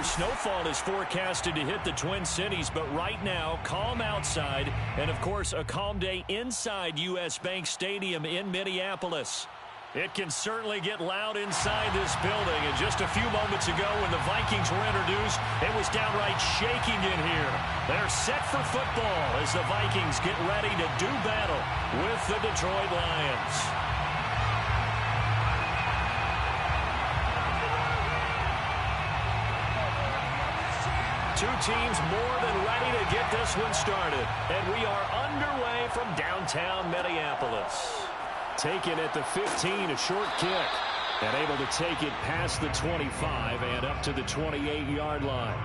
snowfall is forecasted to hit the Twin Cities, but right now, calm outside, and of course, a calm day inside U.S. Bank Stadium in Minneapolis. It can certainly get loud inside this building, and just a few moments ago when the Vikings were introduced, it was downright shaking in here. They're set for football as the Vikings get ready to do battle with the Detroit Lions. Two teams more than ready to get this one started, and we are underway from downtown Minneapolis. Taken at the 15, a short kick, and able to take it past the 25 and up to the 28-yard line.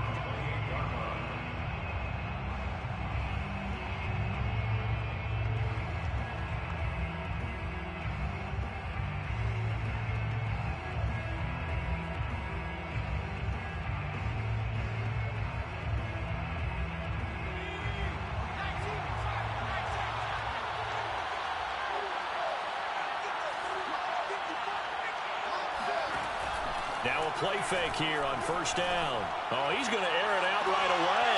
Now a play fake here on first down. Oh, he's going to air it out right away.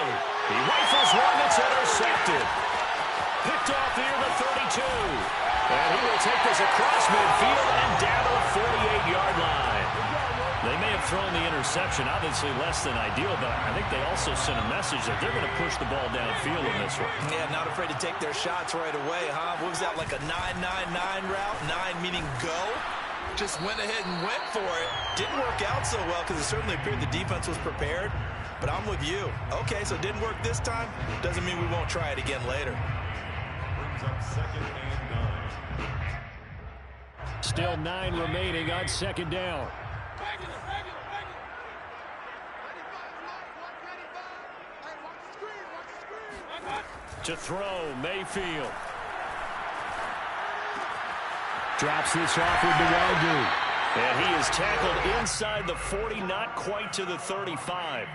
He rifles one that's intercepted. Picked off near the 32. And he will take this across midfield and down to the 48-yard line. They may have thrown the interception, obviously less than ideal, but I think they also sent a message that they're going to push the ball downfield in this one. Yeah, not afraid to take their shots right away, huh? What was that, like a 9-9-9 route? 9 meaning go? Just went ahead and went for it. Didn't work out so well because it certainly appeared the defense was prepared. But I'm with you. Okay, so it didn't work this time. Doesn't mean we won't try it again later. Brings up 2nd and 9. Still 9 remaining on second down. To throw, Mayfield. Drops this off with DeWaldo. And he is tackled inside the 40, not quite to the 35.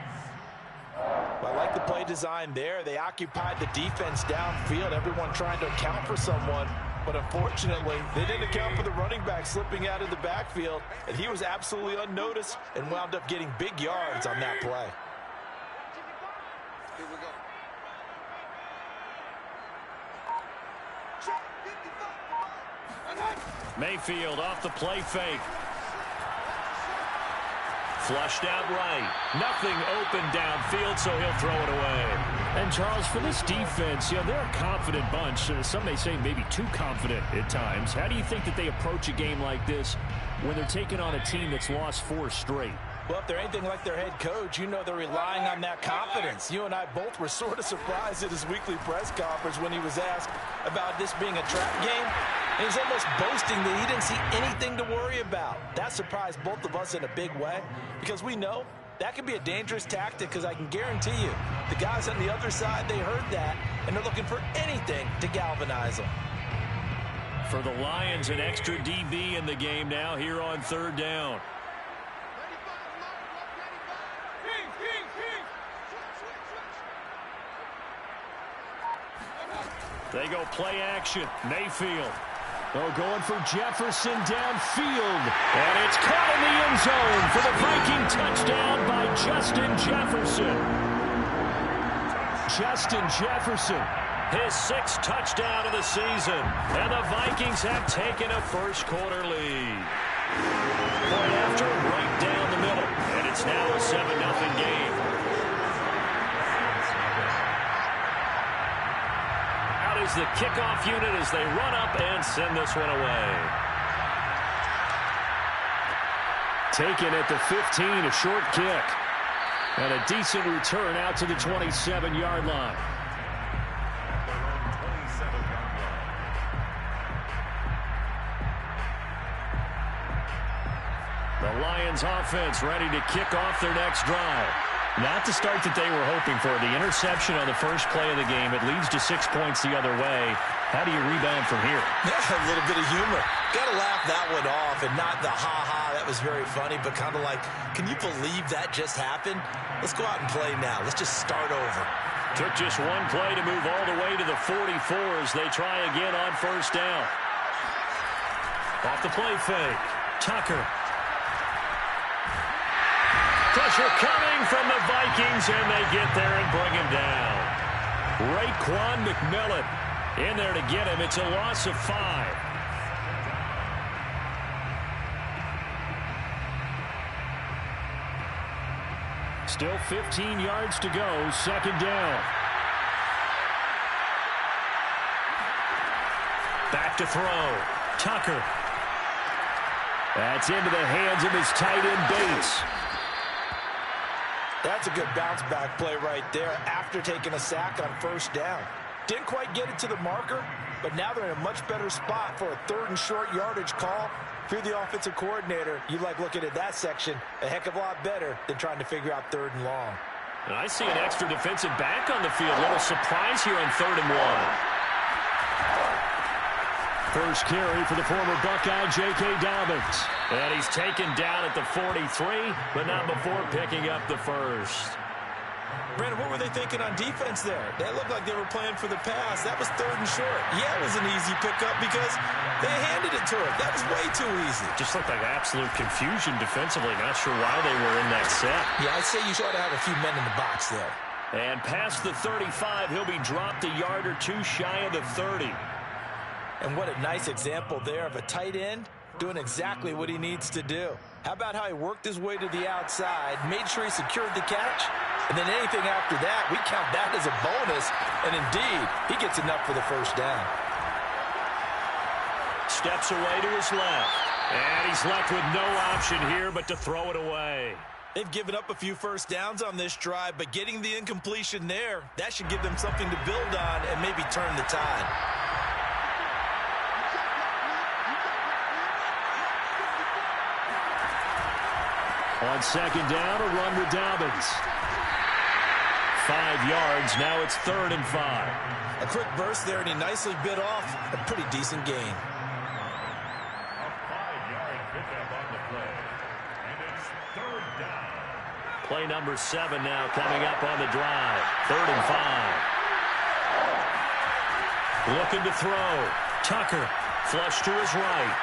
I like the play design there. They occupied the defense downfield, everyone trying to account for someone. But unfortunately, they didn't account for the running back slipping out of the backfield. And he was absolutely unnoticed and wound up getting big yards on that play. Here we go. Mayfield off the play fake. Flushed out right. Nothing open downfield, so he'll throw it away. And, Charles, for this defense, you know, they're a confident bunch. Some may say maybe too confident at times. How do you think that they approach a game like this when they're taking on a team that's lost 4 straight? Well, if they're anything like their head coach, you know they're relying on that confidence. You and I both were sort of surprised at his weekly press conference when he was asked about this being a trap game. And he's almost boasting that he didn't see anything to worry about. That surprised both of us in a big way because we know that can be a dangerous tactic because I can guarantee you the guys on the other side, they heard that, and they're looking for anything to galvanize them. For the Lions, an extra DB in the game now here on third down. They go play action. Mayfield. Oh, going for Jefferson downfield. And it's caught in the end zone for the Viking touchdown by Justin Jefferson. Justin Jefferson, his 6th touchdown of the season. And the Vikings have taken a first-quarter lead. Point after right down the middle. And it's now a 7-0 game. Is the kickoff unit as they run up and send this one away. Taken at the 15, a short kick. And a decent return out to the 27-yard line. The Lions offense ready to kick off their next drive. Not the start that they were hoping for. The interception on the first play of the game. It leads to 6 points the other way. How do you rebound from here? Yeah, a little bit of humor. Got to laugh that one off and not the ha-ha. That was very funny, but kind of like, can you believe that just happened? Let's go out and play now. Let's just start over. Took just one play to move all the way to the 44 as they try again on first down. Off the play fake. Tucker. Pressure coming from the Vikings, and they get there and bring him down. Raekwon McMillan in there to get him. It's a loss of 5. Still 15 yards to go, second down. Back to throw. Tucker. That's into the hands of his tight end, Bates. That's a good bounce-back play right there after taking a sack on first down. Didn't quite get it to the marker, but now they're in a much better spot for a 3rd and short yardage call. If you're the offensive coordinator, you like looking at that section a heck of a lot better than trying to figure out 3rd and long. And I see an extra defensive back on the field. A little surprise here on 3rd and 1. First carry for the former Buckeye, J.K. Dobbins. And he's taken down at the 43, but not before picking up the first. Brandon, what were they thinking on defense there? They looked like they were playing for the pass. That was 3rd and short. Yeah, it was an easy pickup because they handed it to him. That was way too easy. Just looked like absolute confusion defensively. Not sure why they were in that set. Yeah, I'd say you ought to have a few men in the box there. And past the 35, he'll be dropped a yard or two shy of the 30. And what a nice example there of a tight end doing exactly what he needs to do. How about how he worked his way to the outside, made sure he secured the catch, and then anything after that, we count that as a bonus. And indeed, he gets enough for the first down. Steps away to his left. And he's left with no option here but to throw it away. They've given up a few first downs on this drive, but getting the incompletion there, that should give them something to build on and maybe turn the tide. On second down, a run with Dobbins. 5 yards. Now it's 3rd and 5. A quick burst there, and he nicely bit off a pretty decent gain. A 5-yard pickup on the play. And it's 3rd down. Play number 7 now coming up on the drive. 3rd and 5. Looking to throw. Tucker. Flush to his right.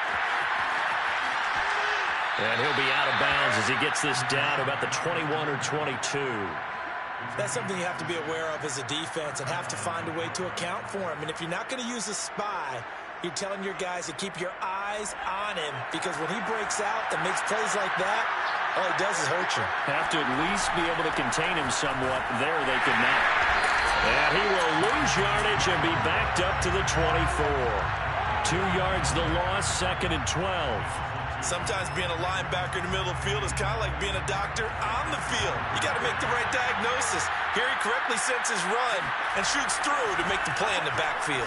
And he'll be out of bounds as he gets this down about the 21 or 22. That's something you have to be aware of as a defense and have to find a way to account for him. And if you're not going to use a spy, you're telling your guys to keep your eyes on him, because when he breaks out and makes plays like that, all he does is hurt you. Have to at least be able to contain him somewhat. There they could not. And he will lose yardage and be backed up to the 24. 2 yards the loss, 2nd and 12. Sometimes being a linebacker in the middle of the field is kind of like being a doctor on the field. You got to make the right diagnosis. Here he correctly sets his run and shoots through to make the play in the backfield.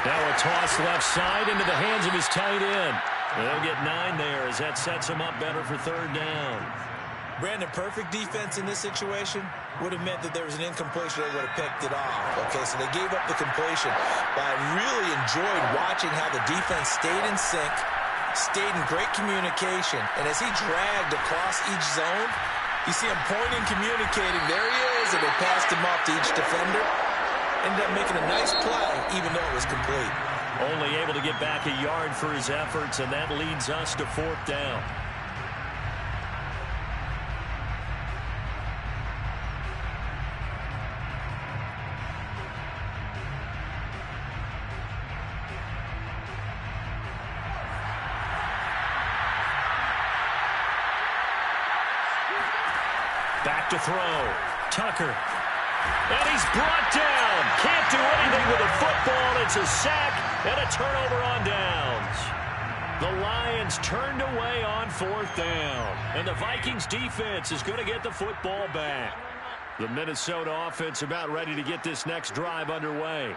Now a toss left side into the hands of his tight end. They'll get 9 there as that sets him up better for 3rd down. Brandon, perfect defense in this situation would have meant that there was an incompletion. They would have picked it off. Okay, so they gave up the completion. But I really enjoyed watching how the defense stayed in sync, stayed in great communication, and as he dragged across each zone, you see him pointing, communicating. There he is, and they passed him off to each defender. Ended up making a nice play, even though it was complete. Only able to get back a yard for his efforts, and that leads us to 4th down. Back to throw. Tucker. And he's brought down. Can't do anything with a football. It's a sack and a turnover on downs. The Lions turned away on 4th down. And the Vikings defense is going to get the football back. The Minnesota offense about ready to get this next drive underway.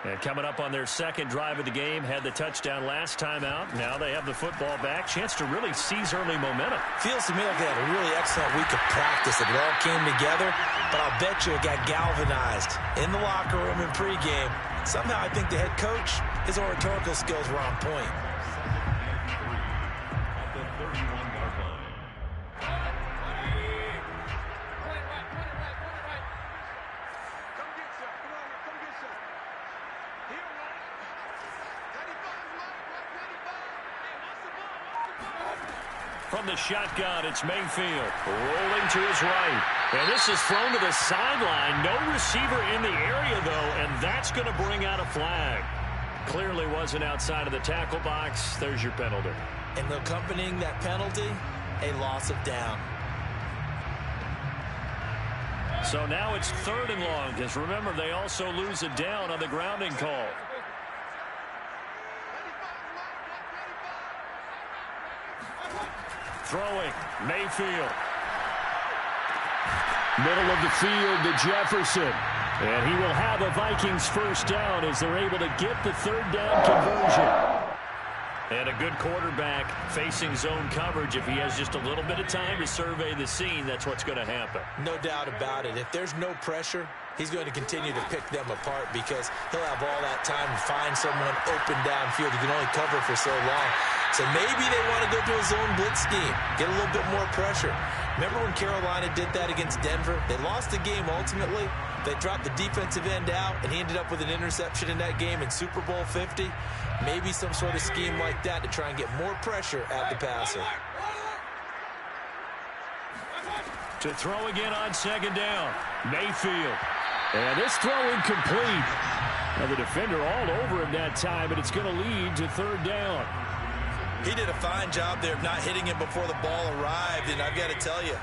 And coming up on their 2nd drive of the game, had the touchdown last time out. Now they have the football back. Chance to really seize early momentum. Feels to me like they had a really excellent week of practice. It all came together, but I'll bet you it got galvanized in the locker room in pregame. Somehow I think the head coach, his oratorical skills were on point. At the 31-yard line. From the shotgun, it's Mayfield rolling to his right. And this is thrown to the sideline. No receiver in the area, though, and that's going to bring out a flag. Clearly wasn't outside of the tackle box. There's your penalty. And accompanying that penalty, a loss of down. So now it's 3rd and long, because remember, they also lose a down on the grounding call. Throwing, Mayfield. Middle of the field to Jefferson. And he will have a Vikings first down as they're able to get the 3rd down conversion. And a good quarterback facing zone coverage. If he has just a little bit of time to survey the scene, that's what's going to happen. No doubt about it. If there's no pressure, he's going to continue to pick them apart because he'll have all that time to find someone open downfield. He can only cover for so long. So maybe they want to go to a zone blitz scheme, get a little bit more pressure. Remember when Carolina did that against Denver? They lost the game ultimately. They dropped the defensive end out, and he ended up with an interception in that game in Super Bowl 50. Maybe some sort of scheme like that to try and get more pressure at the passer. To throw again on 2nd down, Mayfield. And this throw incomplete. Now the defender all over him that time, but it's going to lead to 3rd down. He did a fine job there of not hitting him before the ball arrived, and I've got to tell you,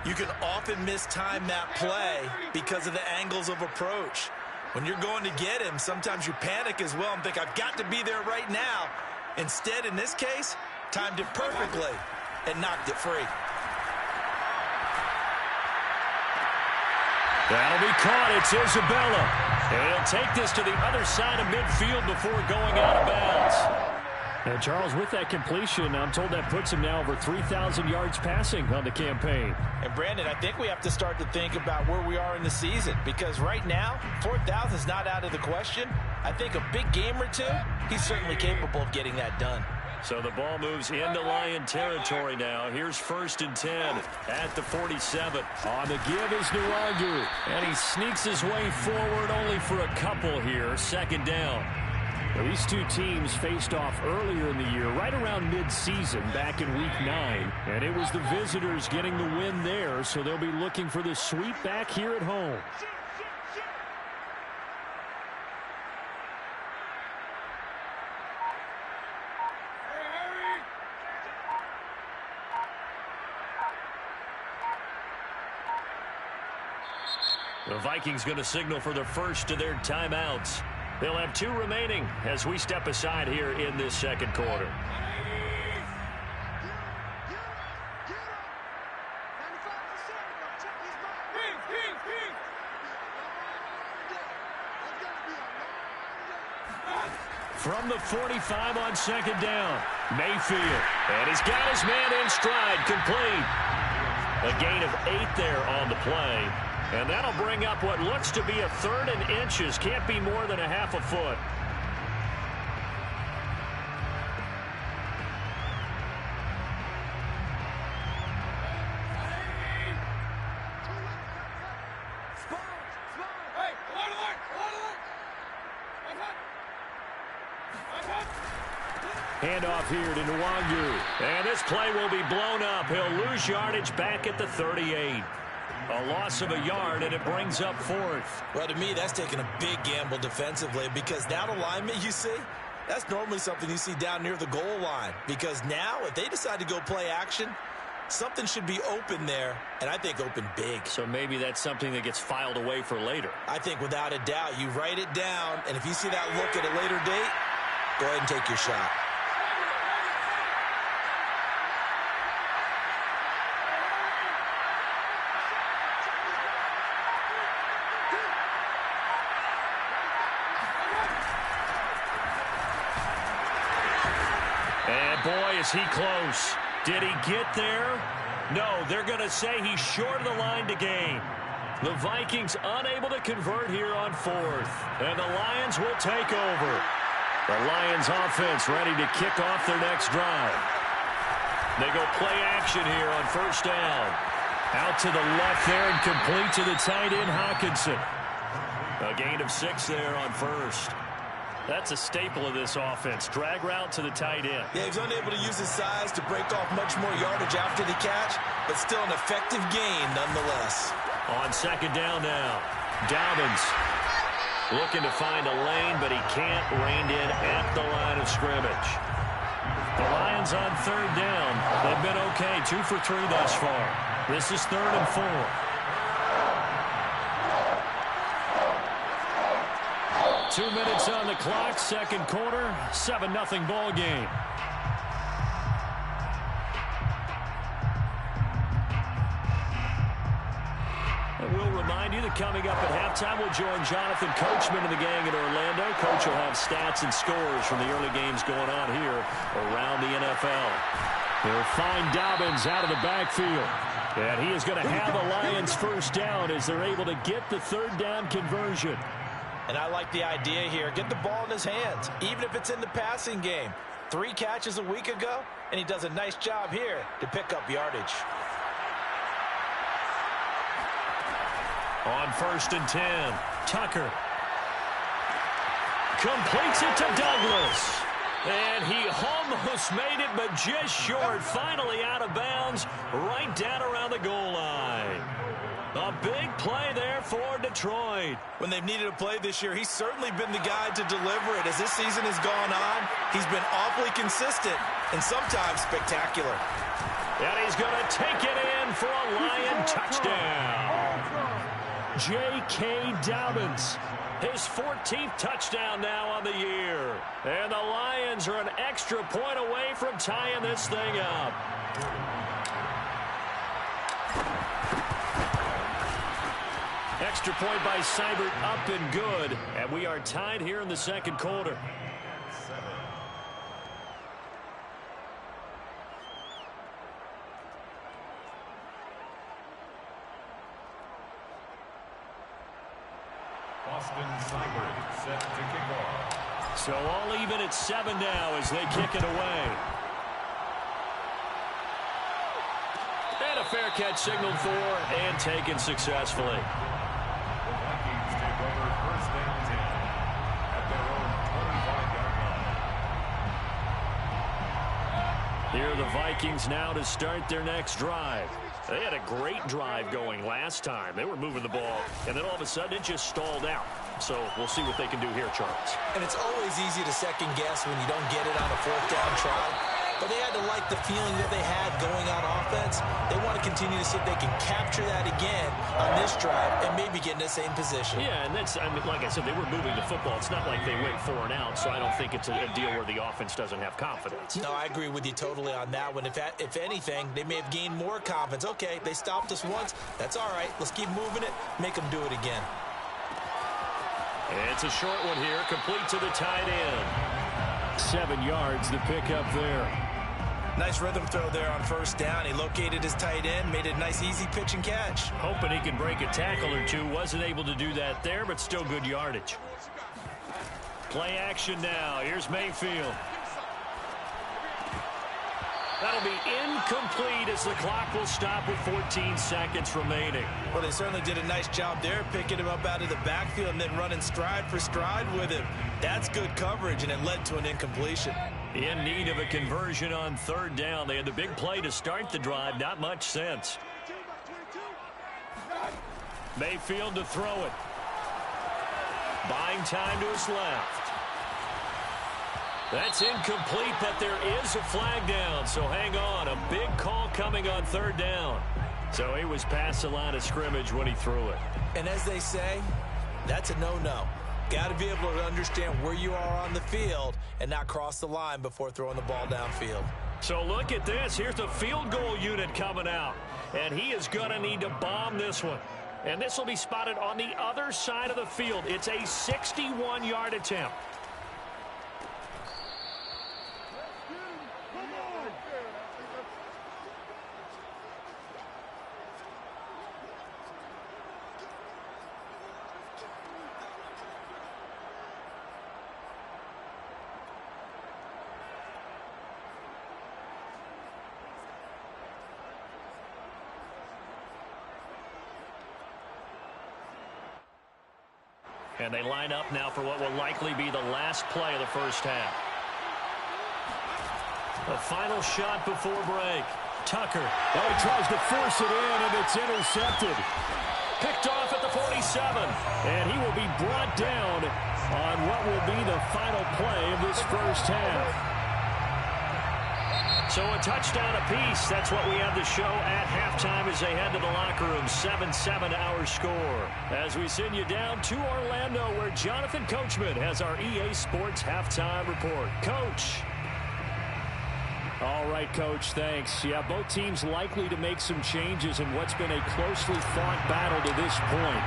you can often mistime that play because of the angles of approach. When you're going to get him, sometimes you panic as well and think, I've got to be there right now. Instead, in this case, timed it perfectly and knocked it free. That'll be caught. It's Isabella. And he'll take this to the other side of midfield before going out of bounds. And Charles, with that completion, I'm told that puts him now over 3,000 yards passing on the campaign. And Brandon, I think we have to start to think about where we are in the season, because right now, 4,000 is not out of the question. I think a big game or two, he's certainly capable of getting that done. So the ball moves into Lion territory now. Here's 1st and 10 at the 47. On the give is Nwangu. And he sneaks his way forward only for a couple here. 2nd down. Now, these two teams faced off earlier in the year, right around mid-season, back in Week 9. And it was the visitors getting the win there, so they'll be looking for the sweep back here at home. The Vikings going to signal for the first of their timeouts. They'll have 2 remaining as we step aside here in this 2nd quarter. From the 45 on 2nd down, Mayfield. And he's got his man in stride, complete. A gain of 8 there on the play. And that'll bring up what looks to be a 3rd and inches. Can't be more than a half a foot. Handoff here to Nwangu. And this play will be blown up. He'll lose yardage back at the 38. A loss of a yard, and it brings up 4th. Well, to me, that's taking a big gamble defensively, because that alignment you see, that's normally something you see down near the goal line. Because now, if they decide to go play action, something should be open there, and I think open big. So maybe that's something that gets filed away for later. I think without a doubt, you write it down, and if you see that look at a later date, go ahead and take your shot. Boy, is he close. Did he get there? No, they're going to say he's short of the line to gain. The Vikings unable to convert here on 4th. And the Lions will take over. The Lions offense ready to kick off their next drive. They go play action here on 1st down. Out to the left there and complete to the tight end, Hawkinson. A gain of 6 there on 1st. That's a staple of this offense. Drag route to the tight end. Yeah, he's unable to use his size to break off much more yardage after the catch, but still an effective gain nonetheless. On second down now, Dobbins looking to find a lane, but he can't. Reined in at the line of scrimmage. The Lions on third down. They've been okay, 2 for 3 thus far. This is 3rd and 4. Two minutes on the clock, second quarter, 7-0 ball game. And we'll remind you that coming up at halftime, we'll join Jonathan Coachman and the gang in Orlando. Coach will have stats and scores from the early games going on here around the NFL. They'll find Dobbins out of the backfield. And he is going to have a Lions first down as they're able to get the third down conversion. And I like the idea here. Get the ball in his hands, even if it's in the passing game. 3 catches a week ago, and he does a nice job here to pick up yardage. On 1st and 10, Tucker completes it to Douglas. And he almost made it, but just short. Finally out of bounds, right down around the goal line. A big play there for Detroit. When they've needed a play this year, he's certainly been the guy to deliver it. As this season has gone on, he's been awfully consistent and sometimes spectacular. And he's going to take it in for a Lion touchdown. J.K. Dobbins, his 14th touchdown now on the year. And the Lions are an extra point away from tying this thing up. Extra point by Seibert, up and good. And we are tied here in the second quarter. Austin Seibert set to kick off. So all even at 7 now as they kick it away. And a fair catch signaled for and taken successfully. The Vikings take over first down 10 at their own 25-yard line. Here are the Vikings now to start their next drive. They had a great drive going last time. They were moving the ball, and then all of a sudden it just stalled out. So we'll see what they can do here, Charles. And it's always easy to second guess when you don't get it on a 4th down try. But they had to like the feeling that they had going on offense. They want to continue to see if they can capture that again on this drive and maybe get in the same position. Yeah, and that's, I mean, like I said, they were moving the football. It's not like they went 4 and out, so I don't think it's a deal where the offense doesn't have confidence. No, I agree with you totally on that one. If anything, they may have gained more confidence. Okay, they stopped us once. That's all right. Let's keep moving it. Make them do it again. It's a short one here, complete to the tight end. 7 yards, the pickup there. Nice rhythm throw there on first down. He located his tight end, made it a nice, easy pitch and catch. Hoping he can break a tackle or two. Wasn't able to do that there, but still good yardage. Play action now. Here's Mayfield. That'll be incomplete as the clock will stop with 14 seconds remaining. Well, they certainly did a nice job there, picking him up out of the backfield and then running stride for stride with him. That's good coverage, and it led to an incompletion. In need of a conversion on third down. They had the big play to start the drive. Not much sense. Mayfield to throw it. Buying time to his left. That's incomplete, but there is a flag down. So hang on. A big call coming on third down. So he was past the line of scrimmage when he threw it. And as they say, that's a no-no. Got to be able to understand where you are on the field and not cross the line before throwing the ball downfield. So look at this. Here's the field goal unit coming out. And he is going to need to bomb this one. And this will be spotted on the other side of the field. It's a 61-yard attempt. And they line up now for what will likely be the last play of the first half. The final shot before break. Tucker. Oh, he tries to force it in, and it's intercepted. Picked off at the 47. And he will be brought down on what will be the final play of this first half. So a touchdown apiece. That's what we have to show at halftime as they head to the locker room. 7-7 our score. As we send you down to Orlando, where Jonathan Coachman has our EA Sports halftime report. Coach. All right, Coach, thanks. Yeah, both teams likely to make some changes in what's been a closely fought battle to this point.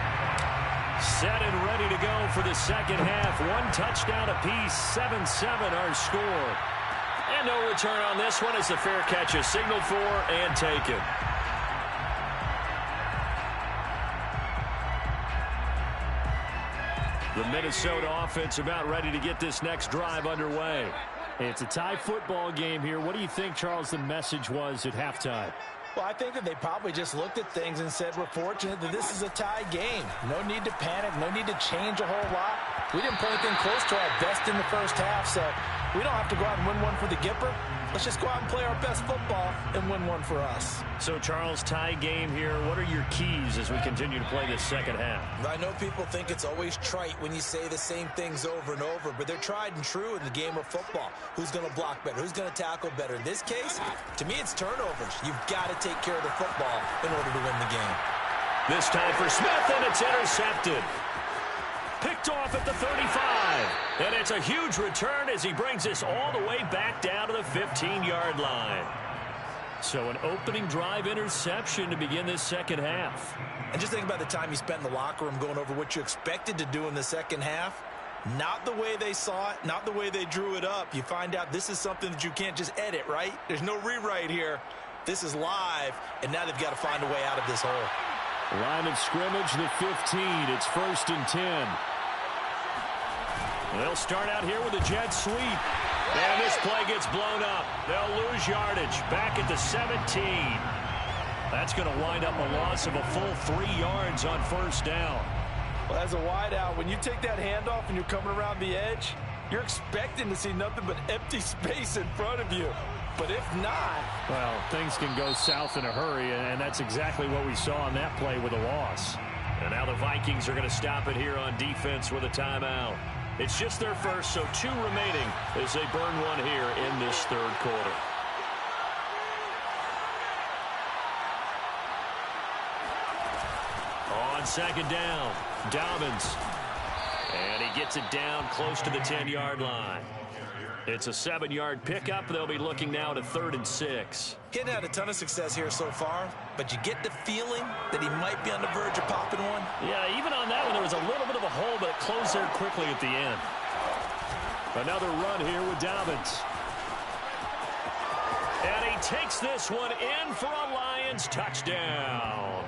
Set and ready to go for the second half. One touchdown apiece. 7-7 our score. And no return on this one as the fair catch is signaled for and taken. The Minnesota offense about ready to get this next drive underway. It's a tie football game here. What do you think, Charles, the message was at halftime? Well, I think that they probably just looked at things and said, we're fortunate that this is a tie game. No need to panic. No need to change a whole lot. We didn't play anything close to our best in the first half, so we don't have to go out and win one for the Gipper. Let's just go out and play our best football and win one for us. So, Charles, tie game here. What are your keys as we continue to play this second half? I know people think it's always trite when you say the same things over and over, but they're tried and true in the game of football. Who's going to block better? Who's going to tackle better? In this case, to me, it's turnovers. You've got to take care of the football in order to win the game. This time for Smith, and it's intercepted. Picked off at the 35. And it's a huge return as he brings this all the way back down to the 15-yard line. So an opening drive interception to begin this second half. And just think about the time you spent in the locker room going over what you expected to do in the second half. Not the way they saw it, not the way they drew it up. You find out this is something that you can't just edit, right? There's no rewrite here. This is live, and now they've got to find a way out of this hole. Line of scrimmage, the 15. It's 1st and 10. They'll start out here with a jet sweep. And this play gets blown up. They'll lose yardage back at the 17. That's going to wind up a loss of a full 3 yards on first down. Well, as a wideout, when you take that handoff and you're coming around the edge, you're expecting to see nothing but empty space in front of you. But if not... Well, things can go south in a hurry, and that's exactly what we saw on that play with a loss. And now the Vikings are going to stop it here on defense with a timeout. It's just their first, so 2 remaining as they burn one here in this third quarter. On second down, Dobbins. And he gets it down close to the 10-yard line. It's a 7-yard pickup. They'll be looking now to 3rd and 6. He hadn't had a ton of success here so far, but you get the feeling that he might be on the verge of popping one. Yeah, even on that one, there was a little bit of a hole, but it closed there quickly at the end. Another run here with Dobbins. And he takes this one in for a Lions touchdown.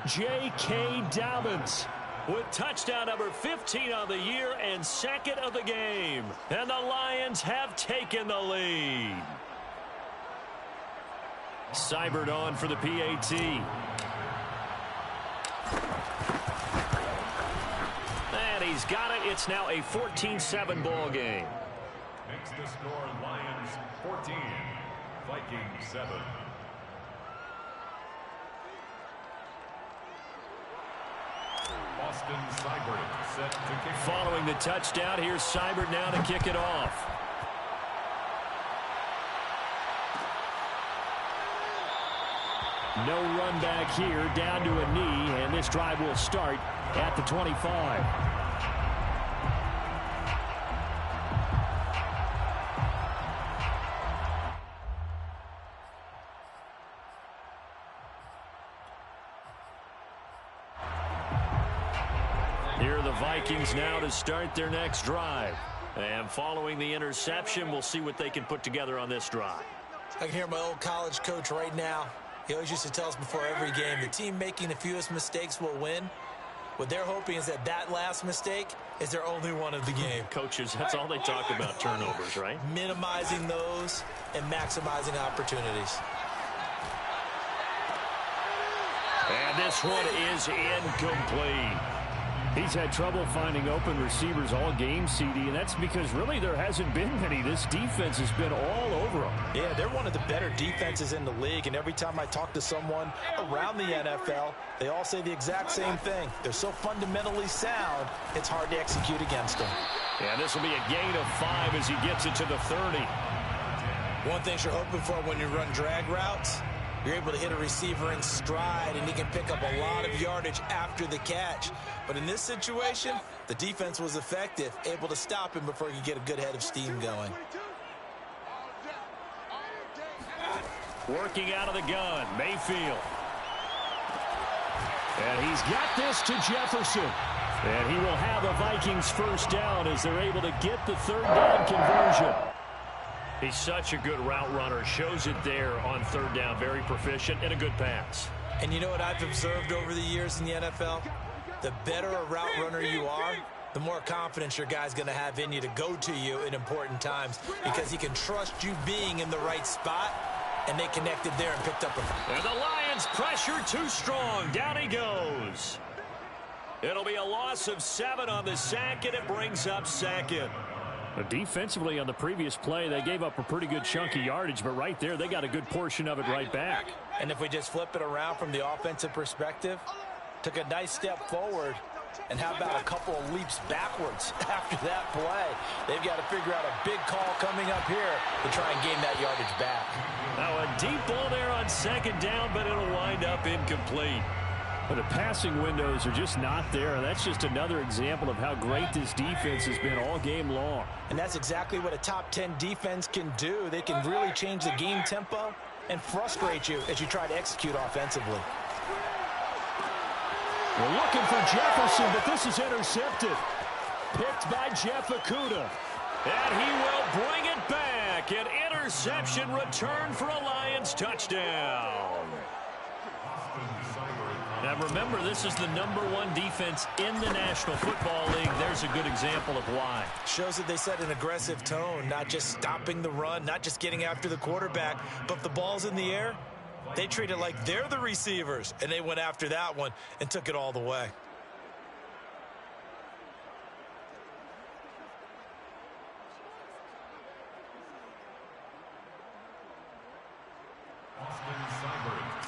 J.K. Dobbins with touchdown number 15 on the year and 2nd of the game. And the Lions have taken the lead. Seibert on for the PAT. And he's got it. It's now a 14-7 ball game. Makes the score Lions 14, Vikings 7. Austin Seibert set to kick. Following the touchdown, here's Seibert now to kick it off. No run back here, down to a knee, and this drive will start at the 25. Here are the Vikings now to start their next drive. And following the interception, we'll see what they can put together on this drive. I can hear my old college coach right now. He always used to tell us before every game, the team making the fewest mistakes will win. What they're hoping is that that last mistake is their only one of the game. Coaches, that's all they talk about, turnovers, right? Minimizing those and maximizing opportunities. And this one is incomplete. He's had trouble finding open receivers all game, CD, and that's because really there hasn't been many. This defense has been all over them. Yeah, they're one of the better defenses in the league, and every time I talk to someone around the NFL, they all say the exact same thing. They're so fundamentally sound, it's hard to execute against them. And this will be a gain of 5 as he gets it to the 30. One thing you're hoping for when you run drag routes, you're able to hit a receiver in stride, and he can pick up a lot of yardage after the catch. But in this situation, the defense was effective, able to stop him before he could get a good head of steam going. Working out of the gun, Mayfield. And he's got this to Jefferson. And he will have a Vikings first down as they're able to get the third down conversion. He's such a good route runner. Shows it there on third down. Very proficient and a good pass. And you know what I've observed over the years in the NFL? The better a route runner you are, the more confidence your guy's going to have in you to go to you in important times because he can trust you being in the right spot, and they connected there and picked up a... And the Lions pressure too strong. Down he goes. It'll be a loss of 7 on the sack, and it brings up second. Defensively on the previous play, they gave up a pretty good chunk of yardage, but right there, they got a good portion of it right back. And if we just flip it around from the offensive perspective, took a nice step forward, and how about a couple of leaps backwards after that play? They've got to figure out a big call coming up here to try and gain that yardage back. Now a deep ball there on second down, but it'll wind up incomplete. But the passing windows are just not there, and that's just another example of how great this defense has been all game long. And that's exactly what a top 10 defense can do. They can really change the game tempo and frustrate you as you try to execute offensively. We're looking for Jefferson, but this is intercepted. Picked by Jeff Okudah. And he will bring it back. An interception return for a Lions touchdown. Now remember, this is the #1 defense in the National Football League. There's a good example of why. Shows that they set an aggressive tone, not just stopping the run, not just getting after the quarterback, but if the ball's in the air, they treat it like they're the receivers, and they went after that one and took it all the way.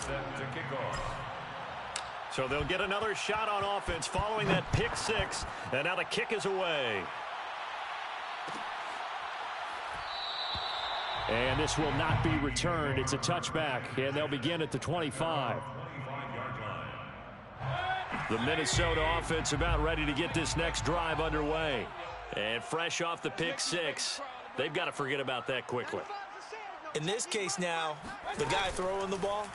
Set to kick off. So they'll get another shot on offense following that pick 6, and now the kick is away. And this will not be returned. It's a touchback, and they'll begin at the 25. The Minnesota offense about ready to get this next drive underway. And fresh off the pick 6, they've got to forget about that quickly. In this case now, the guy throwing the ball,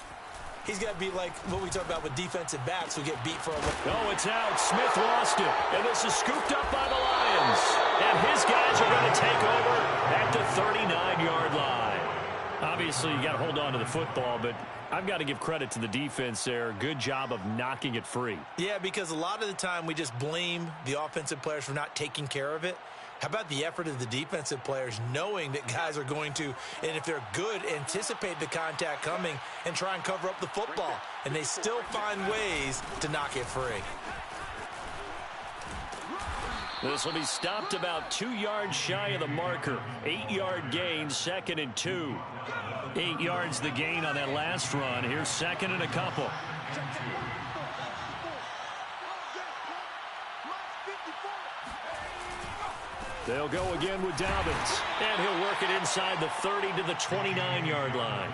he's got to be like what we talk about with defensive backs who get beat for a... Oh, it's out. Smith lost it. And this is scooped up by the Lions. And his guys are going to take over at the 39-yard line. Obviously, you got to hold on to the football, but I've got to give credit to the defense there. Good job of knocking it free. Yeah, because a lot of the time we just blame the offensive players for not taking care of it. How about the effort of the defensive players knowing that guys are going to, and if they're good, anticipate the contact coming and try and cover up the football. And they still find ways to knock it free. This will be stopped about 2 yards shy of the marker. 8-yard gain, 2nd and 2. 8 yards the gain on that last run. Here's 2nd and a couple. They'll go again with Dobbins. And he'll work it inside the 30 to the 29-yard line.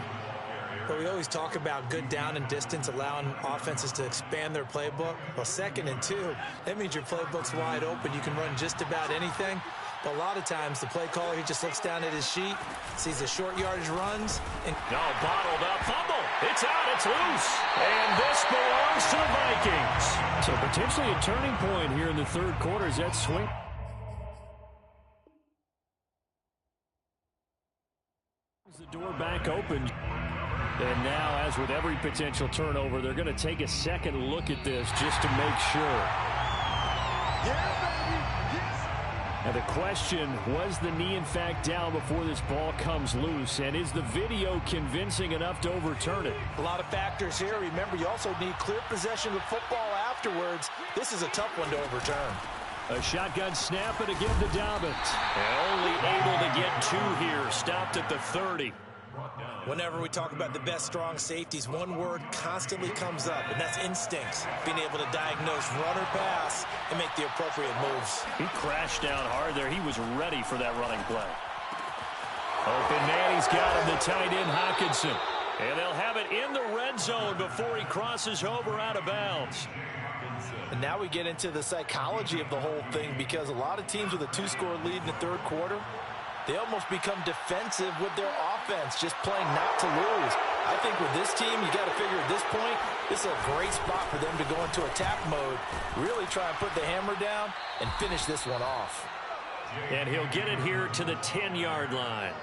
But we always talk about good down and distance, allowing offenses to expand their playbook. Well, 2nd and 2, that means your playbook's wide open. You can run just about anything. But a lot of times, the play caller, he just looks down at his sheet, sees the short yardage runs. And no, bottled up. Fumble. It's out. It's loose. And this belongs to the Vikings. So potentially a turning point here in the third quarter as that swing. The door back open. And now, as with every potential turnover, they're going to take a second look at this just to make sure. Now the question, was the knee in fact down before this ball comes loose? And is the video convincing enough to overturn it? A lot of factors here. Remember, you also need clear possession of football afterwards. This is a tough one to overturn. A shotgun snap and again to Dobbins. And only able to get 2 here. Stopped at the 30. Whenever we talk about the best strong safeties, one word constantly comes up, and that's instincts. Being able to diagnose run or pass and make the appropriate moves. He crashed down hard there. He was ready for that running play. Open man, he's got him, the tight end Hockenson. And they'll have it in the red zone before he crosses over out of bounds. And now we get into the psychology of the whole thing, because a lot of teams with a 2-score lead in the third quarter, they almost become defensive with their offense, just playing not to lose. I think with this team, you got to figure at this point, this is a great spot for them to go into attack mode, really try and put the hammer down and finish this one off. And he'll get it here to the 10-yard line.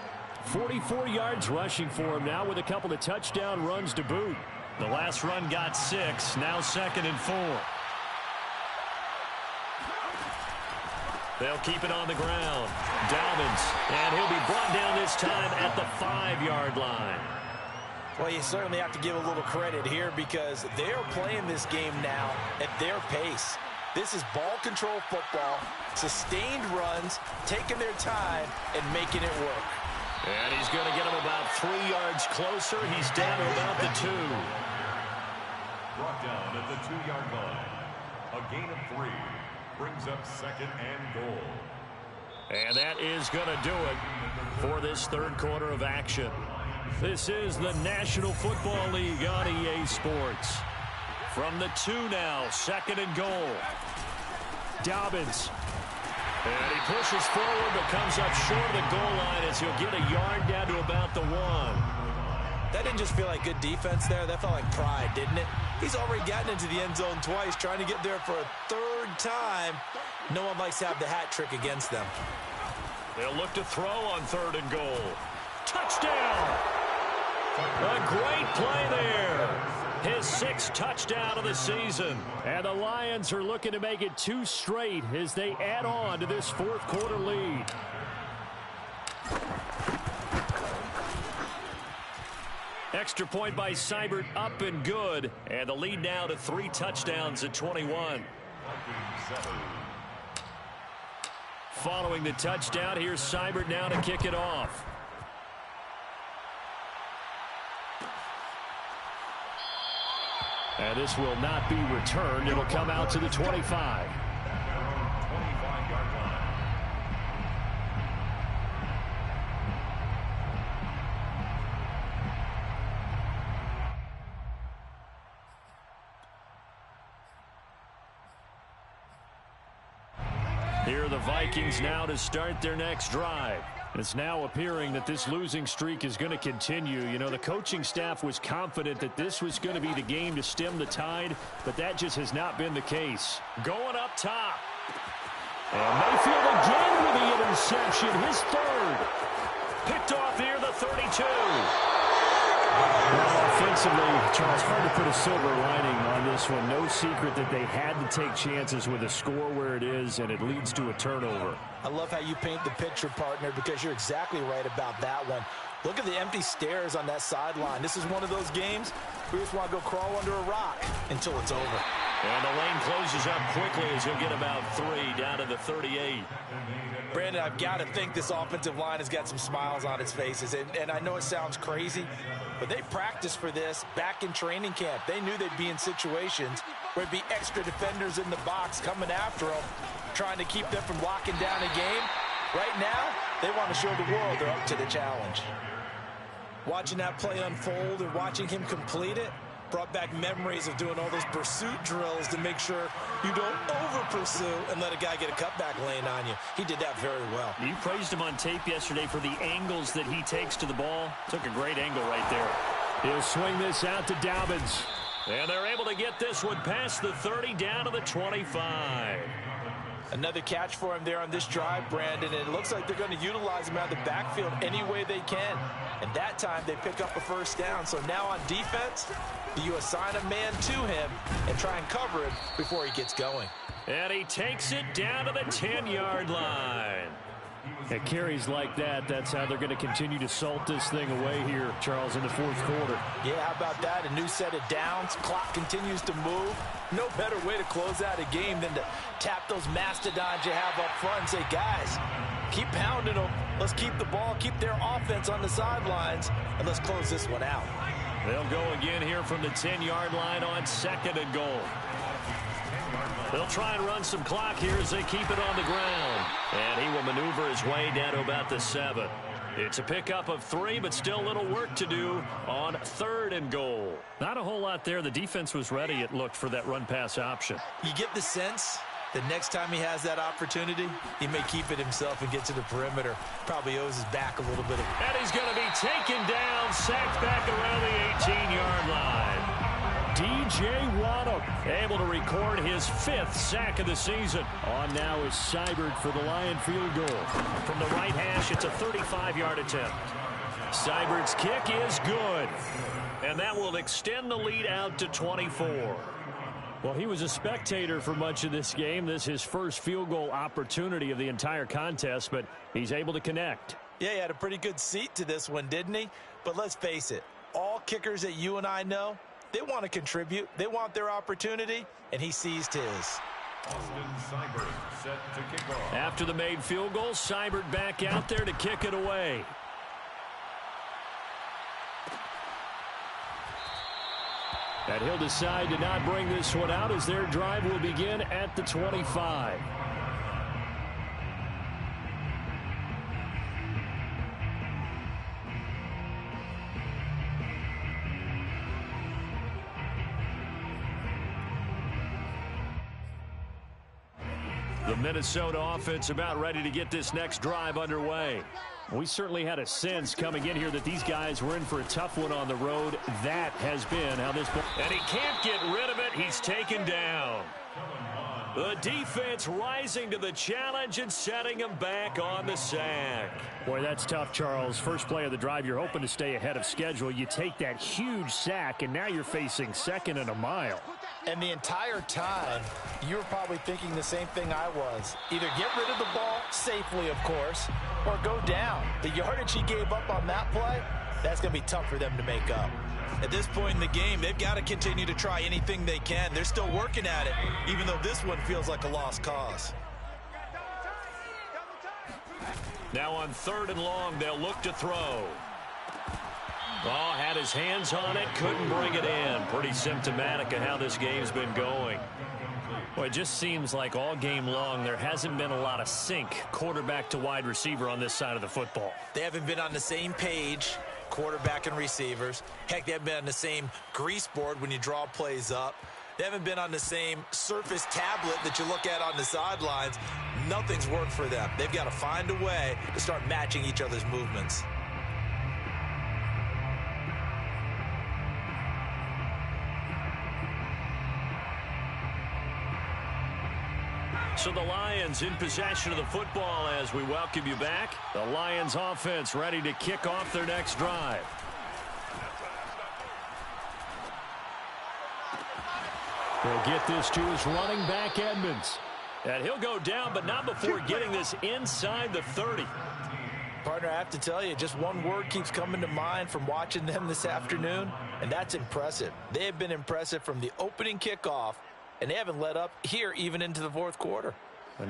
44 yards rushing for him now with a couple of touchdown runs to boot. The last run got 6, now 2nd and 4. They'll keep it on the ground. Dobbins, and he'll be brought down this time at the 5-yard line. Well, you certainly have to give a little credit here, because they are playing this game now at their pace. This is ball control football, sustained runs, taking their time, and making it work. And he's going to get him about 3 yards closer. He's down to about the 2. Brought down at the 2-yard line. A gain of 3. Brings up 2nd and goal. And that is going to do it for this third quarter of action. This is the National Football League on EA Sports. From the 2 now, 2nd and goal. Dobbins. And he pushes forward but comes up short of the goal line as he'll get a yard down to about the 1. That didn't just feel like good defense there. That felt like pride, didn't it? He's already gotten into the end zone twice, trying to get there for a 3rd time. No one likes to have the hat trick against them. They'll look to throw on 3rd and goal. Touchdown! A great play there. His 6th touchdown of the season. And the Lions are looking to make it 2 straight as they add on to this 4th quarter lead. Extra point by Seibert, up and good. And the lead now to 3 touchdowns at 21. Following the touchdown, here's Seibert now to kick it off. And this will not be returned. It'll come out to the 25. Here are the Vikings now to start their next drive. It's now appearing that this losing streak is going to continue. You know, the coaching staff was confident that this was going to be the game to stem the tide, but that just has not been the case. Going up top. And Mayfield again with the interception, his 3rd. Picked off near the 32. Well, offensively, Charles, hard to put a silver lining on this one. No secret that they had to take chances with a score where it is, and it leads to a turnover. I love how you paint the picture, partner, because you're exactly right about that one. Look at the empty stairs on that sideline. This is one of those games we just want to go crawl under a rock until it's over. And the lane closes up quickly as he'll get about 3 down to the 38. Brandon, I've got to think this offensive line has got some smiles on its faces. And I know it sounds crazy, but they practiced for this back in training camp. They knew they'd be in situations where there'd be extra defenders in the box coming after them, trying to keep them from locking down a game. Right now, they want to show the world they're up to the challenge. Watching that play unfold and watching him complete it brought back memories of doing all those pursuit drills to make sure you don't over-pursue and let a guy get a cutback lane on you. He did that very well. You praised him on tape yesterday for the angles that he takes to the ball. Took a great angle right there. He'll swing this out to Dobbins. And they're able to get this one past the 30 down to the 25. Another catch for him there on this drive, Brandon, and it looks like they're going to utilize him out of the backfield any way they can. And that time they pick up a 1st down. So now on defense, you assign a man to him and try and cover him before he gets going. And he takes it down to the 10-yard line. At carries like that, that's how they're going to continue to salt this thing away here, Charles, in the fourth quarter. Yeah, how about that? A new set of downs. Clock continues to move. No better way to close out a game than to tap those mastodons you have up front and say, guys, keep pounding them. Let's keep the ball, keep their offense on the sidelines, and let's close this one out. They'll go again here from the 10-yard line on 2nd and goal. They'll try and run some clock here as they keep it on the ground. And he will maneuver his way down to about the 7. It's a pickup of 3, but still a little work to do on 3rd and goal. Not a whole lot there. The defense was ready, it looked, for that run-pass option. You get the sense that next time he has that opportunity, he may keep it himself and get to the perimeter. Probably owes his back a little bit. And he's going to be taken down, sacked back around the 18-yard line. DJ Waddle able to record his 5th sack of the season. On now is Seibert for the Lion field goal. From the right hash, it's a 35-yard attempt. Seibert's kick is good. And that will extend the lead out to 24. Well, he was a spectator for much of this game. This is his first field goal opportunity of the entire contest, but he's able to connect. Yeah, he had a pretty good seat to this one, didn't he? But let's face it, all kickers that you and I know, they want to contribute. They want their opportunity, and he seized his. Seibert set to kick off. After the made field goal, Seibert back out there to kick it away. And he'll decide to not bring this one out as their drive will begin at the 25. The Minnesota offense about ready to get this next drive underway. We certainly had a sense coming in here that these guys were in for a tough one on the road. That has been how this... And he can't get rid of it. He's taken down. The defense rising to the challenge and setting him back on the sack. Boy, that's tough, Charles. First play of the drive, you're hoping to stay ahead of schedule. You take that huge sack, and now you're facing 2nd and a mile. And the entire time, you were probably thinking the same thing I was. Either get rid of the ball, safely, of course, or go down. The yardage he gave up on that play, that's going to be tough for them to make up. At this point in the game, they've got to continue to try anything they can. They're still working at it, even though this one feels like a lost cause. Now on 3rd and long, they'll look to throw. Oh, had his hands on it, couldn't bring it in. Pretty symptomatic of how this game's been going. Well, it just seems like all game long there hasn't been a lot of sync quarterback to wide receiver on this side of the football. They haven't been on the same page, quarterback and receivers. Heck, they haven't been on the same grease board when you draw plays up. They haven't been on the same surface tablet that you look at on the sidelines. Nothing's worked for them. They've got to find a way to start matching each other's movements. So the Lions in possession of the football as we welcome you back. The Lions offense ready to kick off their next drive. They'll get this to his running back, Edmonds. And he'll go down, but not before getting this inside the 30. Partner, I have to tell you, just one word keeps coming to mind from watching them this afternoon, and that's impressive. They have been impressive from the opening kickoff, and they haven't let up here even into the fourth quarter.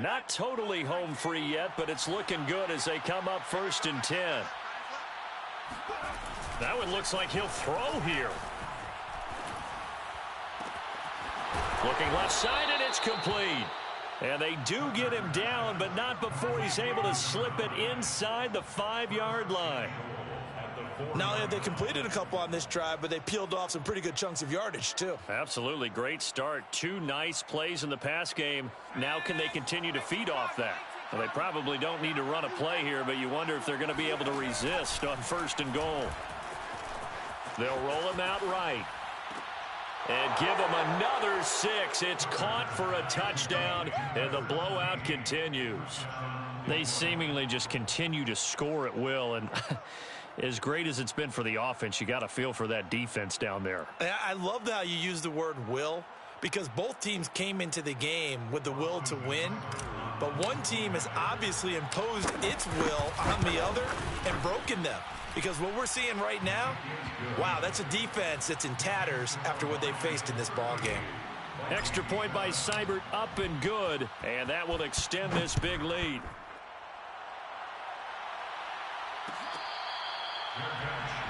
Not totally home free yet, but it's looking good as they come up 1st and 10. That one looks like he'll throw here. Looking left side, and it's complete. And they do get him down, but not before he's able to slip it inside the 5-yard line. Not only have they completed a couple on this drive, but they peeled off some pretty good chunks of yardage, too. Absolutely. Great start. 2 nice plays in the pass game. Now can they continue to feed off that? Well, they probably don't need to run a play here, but you wonder if they're going to be able to resist on 1st and goal. They'll roll him out right. And give him another 6. It's caught for a touchdown, and the blowout continues. They seemingly just continue to score at will, and as great as it's been for the offense, you got to feel for that defense down there. I love how you use the word will, because both teams came into the game with the will to win, but one team has obviously imposed its will on the other and broken them. Because what we're seeing right now, wow, that's a defense that's in tatters after what they faced in this ball game. Extra point by Seibert, up and good, and that will extend this big lead.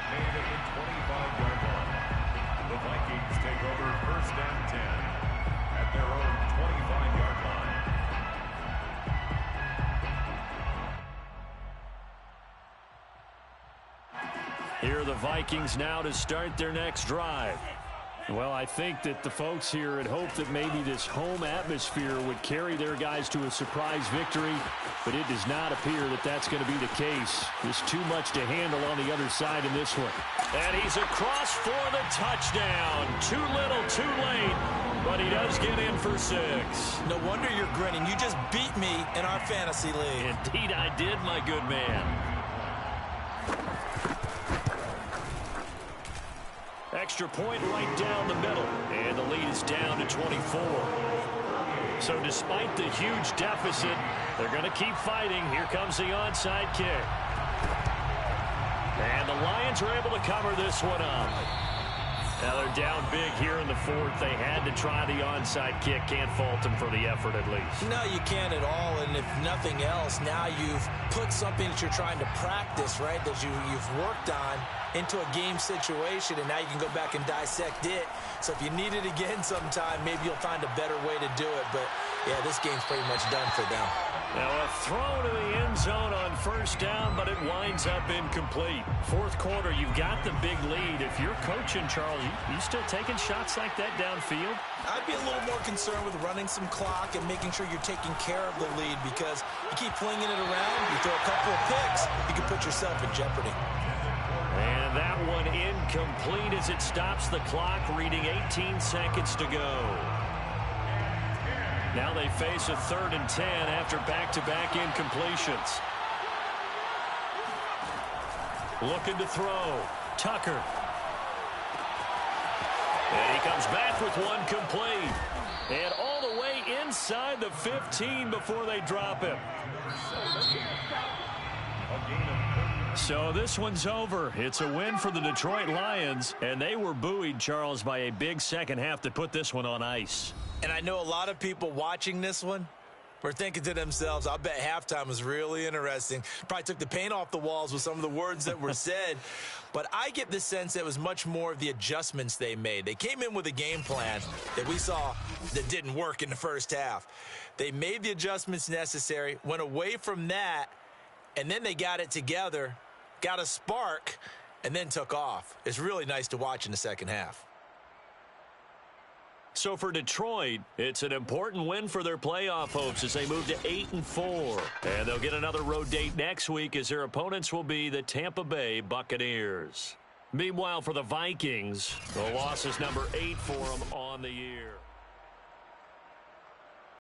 Made at the 25-yard line. The Vikings take over first and 10 at their own 25-yard line. Here are the Vikings now to start their next drive. Well, I think that the folks here had hoped that maybe this home atmosphere would carry their guys to a surprise victory, but it does not appear that that's going to be the case. There's too much to handle on the other side in this one. And he's across for the touchdown. Too little, too late, but he does get in for 6. No wonder you're grinning. You just beat me in our fantasy league. Indeed I did, my good man. Extra point right down the middle, and the lead is down to 24. So despite the huge deficit, they're going to keep fighting. Here comes the onside kick. And the Lions are able to cover this one up. Now they're down big here in the fourth. They had to try the onside kick. Can't fault them for the effort at least. No, you can't at all. And if nothing else, now you've put something that you're trying to practice, right, that you've worked on into a game situation, and now you can go back and dissect it. So if you need it again sometime, maybe you'll find a better way to do it. But, yeah, this game's pretty much done for them. Now a throw to the end zone on first down, but it winds up incomplete. Fourth quarter, you've got the big lead. If you're coaching, Charles, you still taking shots like that downfield? I'd be a little more concerned with running some clock and making sure you're taking care of the lead, because you keep flinging it around, you throw a couple of picks, you can put yourself in jeopardy. And that one incomplete as it stops the clock, reading 18 seconds to go. Now they face a 3rd and 10 after back-to-back incompletions. Looking to throw. Tucker. And he comes back with one complete. And all the way inside the 15 before they drop him. So this one's over. It's a win for the Detroit Lions, and they were buoyed, Charles, by a big second half to put this one on ice. And I know a lot of people watching this one were thinking to themselves, I'll bet halftime was really interesting. Probably took the paint off the walls with some of the words that were said. But I get the sense that it was much more of the adjustments they made. They came in with a game plan that we saw that didn't work in the first half. They made the adjustments necessary, went away from that, and then they got it together, got a spark, and then took off. It's really nice to watch in the second half. So for Detroit, it's an important win for their playoff hopes as they move to 8-4. And they'll get another road date next week as their opponents will be the Tampa Bay Buccaneers. Meanwhile, for the Vikings, the loss is number 8 for them on the year.